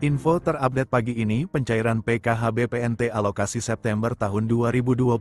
Info terupdate pagi ini, pencairan PKH BPNT alokasi September tahun 2024,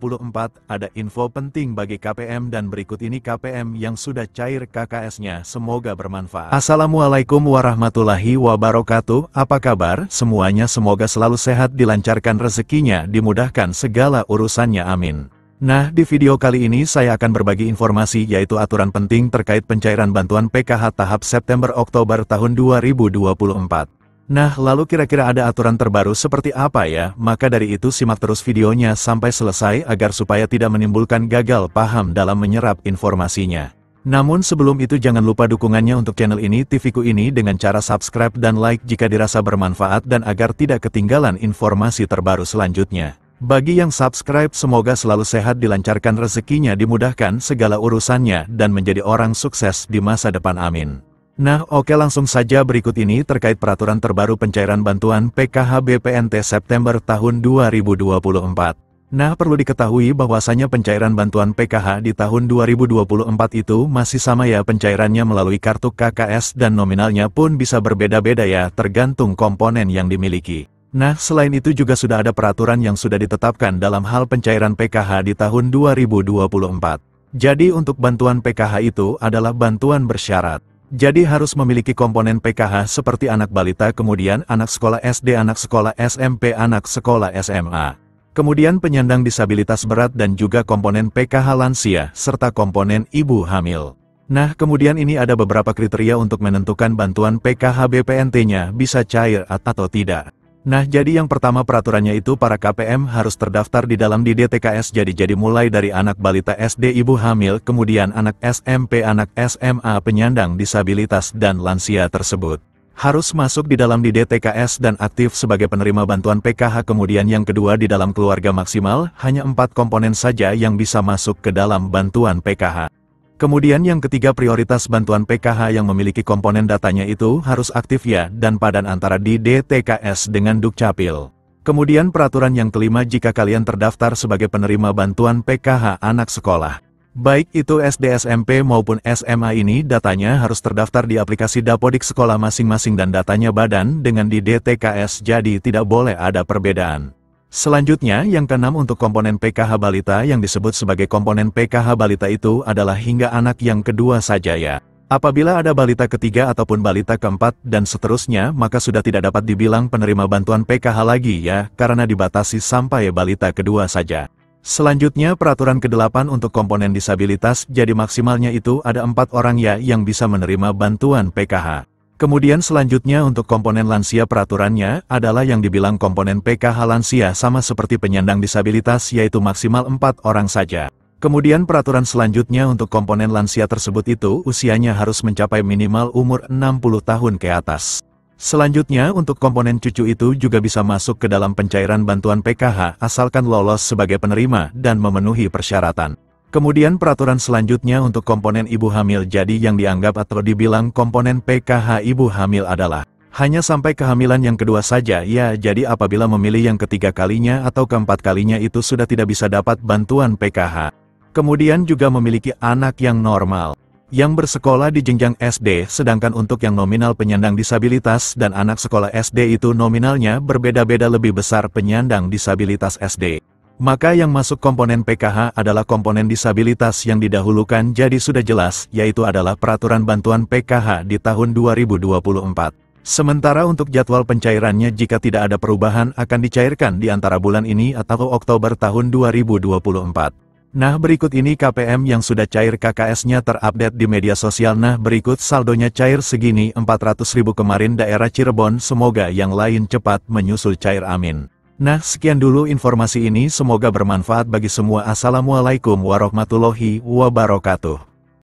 ada info penting bagi KPM dan berikut ini KPM yang sudah cair KKS-nya, semoga bermanfaat. Assalamualaikum warahmatullahi wabarakatuh, apa kabar? Semuanya semoga selalu sehat, dilancarkan rezekinya, dimudahkan segala urusannya, amin. Nah, di video kali ini saya akan berbagi informasi yaitu aturan penting terkait pencairan bantuan PKH tahap September-Oktober tahun 2024. Nah, lalu kira-kira ada aturan terbaru seperti apa ya? Maka dari itu simak terus videonya sampai selesai agar supaya tidak menimbulkan gagal paham dalam menyerap informasinya. Namun sebelum itu jangan lupa dukungannya untuk channel ini, TV-ku ini dengan cara subscribe dan like jika dirasa bermanfaat dan agar tidak ketinggalan informasi terbaru selanjutnya. Bagi yang subscribe semoga selalu sehat, dilancarkan rezekinya, dimudahkan segala urusannya, dan menjadi orang sukses di masa depan, amin. Nah oke, langsung saja berikut ini terkait peraturan terbaru pencairan bantuan PKH BPNT September tahun 2024. Nah perlu diketahui bahwasanya pencairan bantuan PKH di tahun 2024 itu masih sama ya, pencairannya melalui kartu KKS dan nominalnya pun bisa berbeda-beda ya, tergantung komponen yang dimiliki. Nah selain itu juga sudah ada peraturan yang sudah ditetapkan dalam hal pencairan PKH di tahun 2024. Jadi untuk bantuan PKH itu adalah bantuan bersyarat. Jadi harus memiliki komponen PKH seperti anak balita, kemudian anak sekolah SD, anak sekolah SMP, anak sekolah SMA. Kemudian penyandang disabilitas berat dan juga komponen PKH lansia, serta komponen ibu hamil. Nah kemudian ini ada beberapa kriteria untuk menentukan bantuan PKH BPNT-nya bisa cair atau tidak. Nah jadi yang pertama peraturannya itu para KPM harus terdaftar di dalam di DTKS, jadi mulai dari anak balita SD, ibu hamil, kemudian anak SMP, anak SMA, penyandang disabilitas dan lansia tersebut harus masuk di dalam di DTKS dan aktif sebagai penerima bantuan PKH. Kemudian yang kedua, di dalam keluarga maksimal hanya 4 komponen saja yang bisa masuk ke dalam bantuan PKH. Kemudian yang ketiga, prioritas bantuan PKH yang memiliki komponen datanya itu harus aktif ya, dan padan antara di DTKS dengan Dukcapil. Kemudian peraturan yang kelima, jika kalian terdaftar sebagai penerima bantuan PKH anak sekolah, baik itu SD, SMP maupun SMA, ini datanya harus terdaftar di aplikasi Dapodik sekolah masing-masing dan datanya badan dengan di DTKS, jadi tidak boleh ada perbedaan. Selanjutnya, yang keenam, untuk komponen PKH balita yang disebut sebagai komponen PKH balita itu adalah hingga anak yang kedua saja ya. Apabila ada balita ketiga ataupun balita keempat dan seterusnya, maka sudah tidak dapat dibilang penerima bantuan PKH lagi ya, karena dibatasi sampai balita kedua saja. Selanjutnya peraturan ke-8 untuk komponen disabilitas, jadi maksimalnya itu ada 4 orang ya yang bisa menerima bantuan PKH. Kemudian selanjutnya untuk komponen lansia, peraturannya adalah yang dibilang komponen PKH lansia sama seperti penyandang disabilitas, yaitu maksimal 4 orang saja. Kemudian peraturan selanjutnya untuk komponen lansia tersebut itu usianya harus mencapai minimal umur 60 tahun ke atas. Selanjutnya untuk komponen cucu itu juga bisa masuk ke dalam pencairan bantuan PKH asalkan lolos sebagai penerima dan memenuhi persyaratan. Kemudian peraturan selanjutnya untuk komponen ibu hamil, jadi yang dianggap atau dibilang komponen PKH ibu hamil adalah hanya sampai kehamilan yang kedua saja ya, jadi apabila memilih yang ketiga kalinya atau keempat kalinya itu sudah tidak bisa dapat bantuan PKH. Kemudian juga memiliki anak yang normal, yang bersekolah di jenjang SD, sedangkan untuk yang nominal penyandang disabilitas dan anak sekolah SD itu nominalnya berbeda-beda, lebih besar penyandang disabilitas SD. Maka yang masuk komponen PKH adalah komponen disabilitas yang didahulukan, jadi sudah jelas, yaitu adalah peraturan bantuan PKH di tahun 2024. Sementara untuk jadwal pencairannya jika tidak ada perubahan akan dicairkan di antara bulan ini atau Oktober tahun 2024. Nah berikut ini KPM yang sudah cair KKS-nya terupdate di media sosial. Nah berikut saldonya cair segini, 400.000 kemarin daerah Cirebon, semoga yang lain cepat menyusul cair, amin. Nah sekian dulu informasi ini, semoga bermanfaat bagi semua. Assalamualaikum warahmatullahi wabarakatuh.